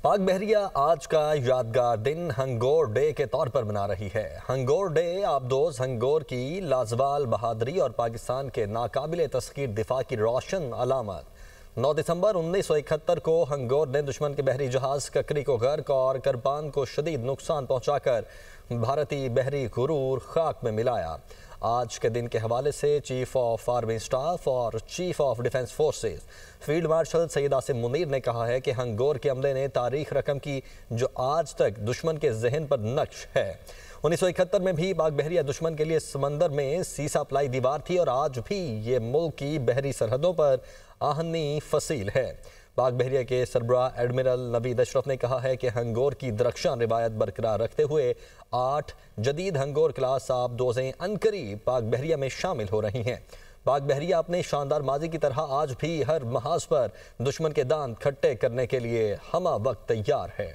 पाक बहरिया आज का यादगार दिन हंगोर डे के तौर पर मना रही है। हंगोर डे आबदोज हंगोर की लाजवाल बहादुरी और पाकिस्तान के नाकाबिले तस्खीर दिफा की रोशन अलामत। 9 दिसंबर 1971 को हंगोर ने दुश्मन के बहरी जहाज ककरी को गर्क और करपान को शदीद नुकसान पहुंचाकर भारतीय बहरी गुरूर खाक में मिलाया। आज के दिन के हवाले से चीफ ऑफ आर्मी स्टाफ और chief of defence forces field marshal Syed Asim Munir ने कहा है कि हंगोर के हमले ने तारीख रकम की जो आज तक दुश्मन के जहन पर नक्श है। 1971 में भी पाक बहरिया दुश्मन के लिए समंदर में सीसा पलाई दीवार थी और आज भी ये मुल्क की बहरी सरहदों पर आहनी फसील है। पाक बहरिया के सरबराह एडमिरल नवीद अशरफ ने कहा है कि हंगोर की दरख्शां रिवायत बरकरार रखते हुए 8 जदीद हंगोर क्लास आबदोजें अनकरीब पाक बहरिया में शामिल हो रही हैं। पाक बहरिया अपने शानदार माजी की तरह आज भी हर महाज पर दुश्मन के दांत खट्टे करने के लिए हमा वक्त तैयार है।